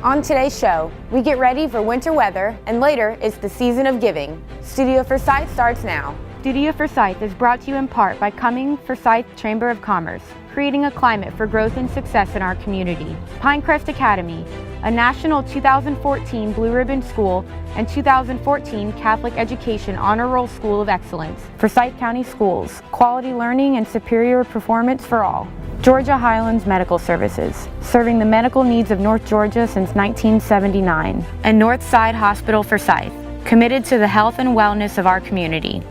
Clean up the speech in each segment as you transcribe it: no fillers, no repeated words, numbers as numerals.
On today's show, we get ready for winter weather, and later it's the season of giving. Studio Forsyth starts now. Studio Forsyth is brought to you in part by Cumming Forsyth Chamber of Commerce, creating a climate for growth and success in our community. Pinecrest Academy, a national 2014 Blue Ribbon School and 2014 Catholic Education Honor Roll School of Excellence. Forsyth County Schools, quality learning and superior performance for all. Georgia Highlands Medical Services, serving the medical needs of North Georgia since 1979. And Northside Hospital Forsyth, committed to the health and wellness of our community.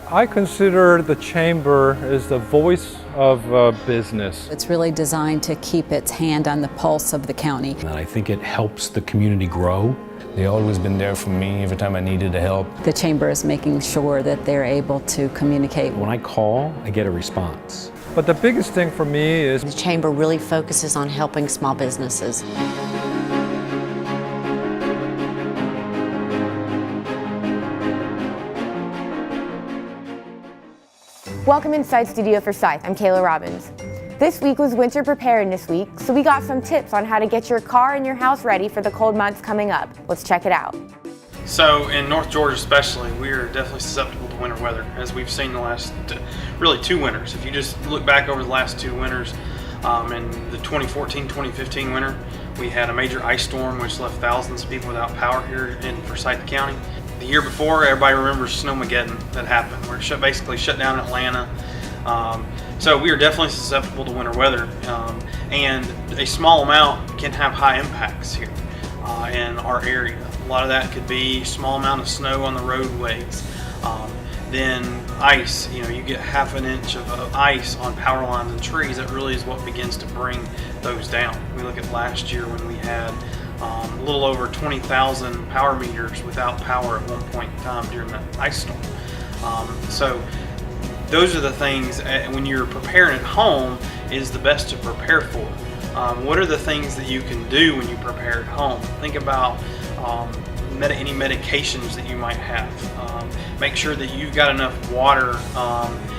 I consider the Chamber as the voice of business. It's really designed to keep its hand on the pulse of the county. And I think it helps the community grow. They've always been there for me every time I needed help. The Chamber is making sure that they're able to communicate. When I call, I get a response. But the biggest thing for me is the Chamber really focuses on helping small businesses. Welcome inside Studio Forsyth. I'm Kayla Robbins. This week was Winter Preparedness Week, so we got some tips on how to get your car and your house ready for the cold months coming up. Let's check it out. So in North Georgia especially, we are definitely susceptible to winter weather, as we've seen the last really 2 winters. If you just look back over the last 2 winters, in the 2014-2015 winter, we had a major ice storm which left thousands of people without power here in Forsyth County. The year before, everybody remembers Snowmageddon that happened, where it basically shut down Atlanta. So we are definitely susceptible to winter weather, and a small amount can have high impacts here in our area. A lot of that could be small amount of snow on the roadways. Then ice, you get half an inch of ice on power lines and trees. That really is what begins to bring those down. We look at last year when we had a little over 20,000 power meters without power at one point in time during that ice storm. So those are the things when you're preparing at home is the best to prepare for. What are the things that you can do when you prepare at home? Think about any medications that you might have. Make sure that you've got enough water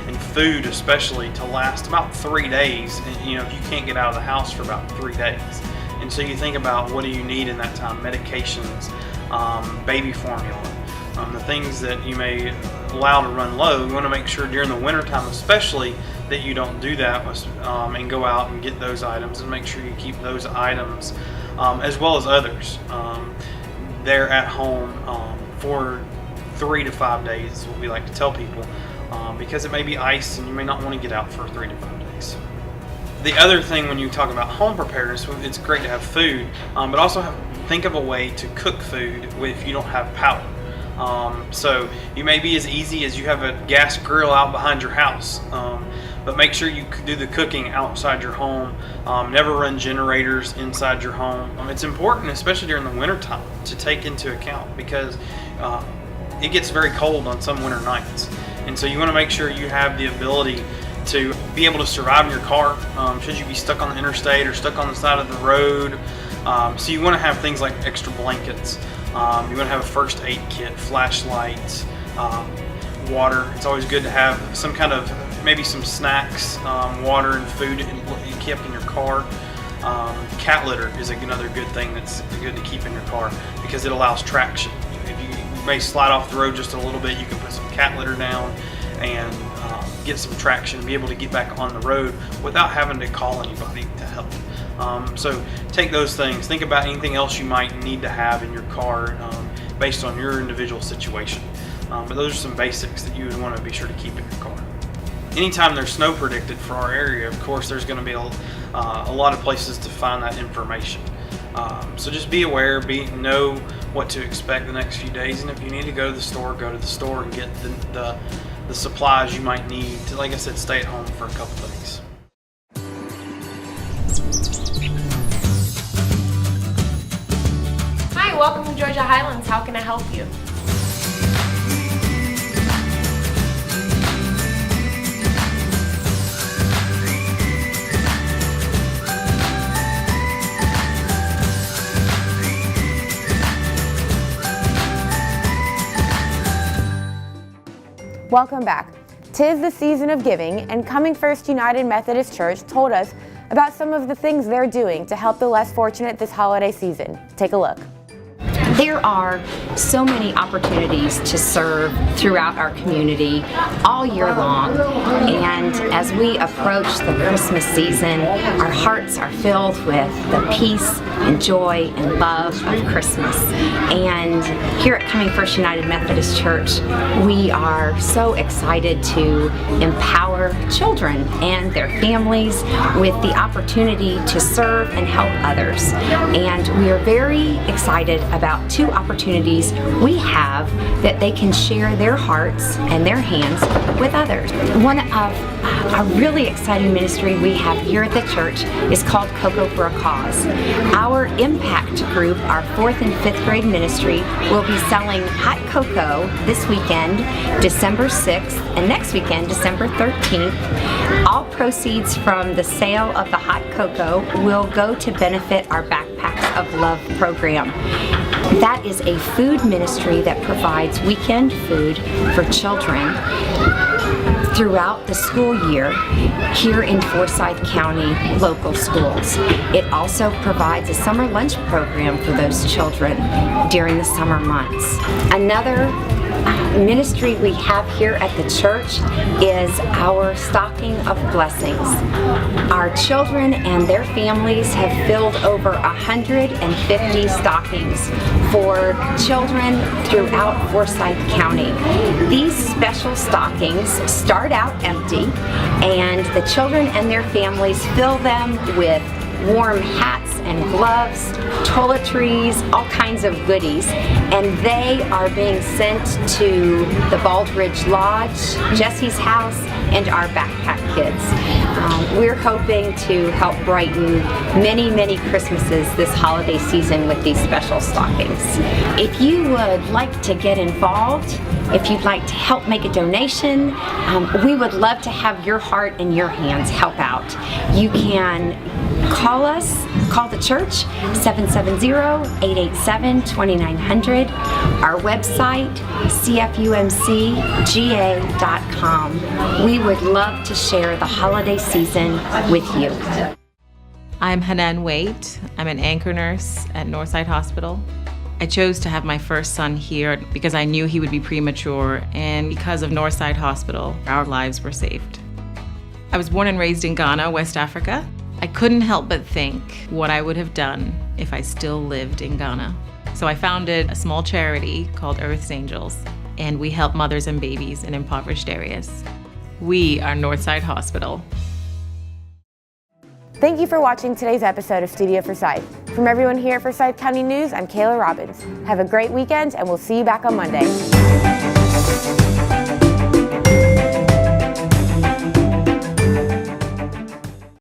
and food especially to last about 3 days. And, if you can't get out of the house for about 3 days. And so you think about what do you need in that time? Medications, baby formula, the things that you may allow to run low. You want to make sure during the winter time especially that you don't do that and go out and get those items, and make sure you keep those items as well as others there at home for 3 to 5 days is what we like to tell people, because it may be ice and you may not want to get out for 3 to 5 days. The other thing when you talk about home preparedness, it's great to have food, but also think of a way to cook food if you don't have power. So you may be as easy as you have a gas grill out behind your house, but make sure you do the cooking outside your home. Never run generators inside your home. It's important, especially during the winter time, to take into account, because it gets very cold on some winter nights, and so you want to make sure you have the ability to be able to survive in your car should you be stuck on the interstate or stuck on the side of the road. So you want to have things like extra blankets. You want to have a first aid kit, flashlights, water. It's always good to have some kind of, maybe some snacks, water and food kept in your car. Cat litter is another good thing that's good to keep in your car, because it allows traction. If you may slide off the road just a little bit, you can put some cat litter down and get some traction and be able to get back on the road without having to call anybody to help. So take those things. Think about anything else you might need to have in your car based on your individual situation. But those are some basics that you would want to be sure to keep in your car. Anytime there's snow predicted for our area, of course, there's going to be a lot of places to find that information. So just be aware, know what to expect the next few days, and if you need to go to the store and get the supplies you might need to, like I said, stay at home for a couple days. Hi, welcome to Georgia Highlands. How can I help you? Welcome back. 'Tis the season of giving, and Coming First United Methodist Church told us about some of the things they're doing to help the less fortunate this holiday season. Take a look. There are so many opportunities to serve throughout our community all year long, and as we approach the Christmas season, our hearts are filled with the peace and joy and love of Christmas. And here at Coming First United Methodist Church, we are so excited to empower children and their families with the opportunity to serve and help others. And we are very excited about two opportunities we have that they can share their hearts and their hands with others. One of a really exciting ministry we have here at the church is called Cocoa for a Cause. Our impact group, our 4th and 5th grade ministry, will be selling hot cocoa this weekend, December 6th, and next weekend, December 13th. All proceeds from the sale of the hot cocoa will go to benefit our Backpacks of Love program. That is a food ministry that provides weekend food for children throughout the school year here in Forsyth County local schools. It also provides a summer lunch program for those children during the summer months. Another ministry we have here at the church is our Stocking of Blessings. Our children and their families have filled over 150 stockings for children throughout Forsyth County. These special stockings start out empty, and the children and their families fill them with warm hats and gloves, toiletries, all kinds of goodies, and they are being sent to the Baldridge Lodge, Jesse's house, and our backpack kids. We're hoping to help brighten many, many Christmases this holiday season with these special stockings. If you would like to get involved, if you'd like to help make a donation, we would love to have your heart and your hands help out. You can call the church, 770-887-2900. Our website, CFUMCGA.com. We would love to share the holiday season with you. I'm Hanan Waite. I'm an anchor nurse at Northside Hospital. I chose to have my first son here because I knew he would be premature, and because of Northside Hospital, our lives were saved. I was born and raised in Ghana, West Africa. I couldn't help but think what I would have done if I still lived in Ghana. So I founded a small charity called Earth's Angels, and we help mothers and babies in impoverished areas. We are Northside Hospital. Thank you for watching today's episode of Studio Forsyth. From everyone here at Forsyth County News, I'm Kayla Robbins. Have a great weekend, and we'll see you back on Monday.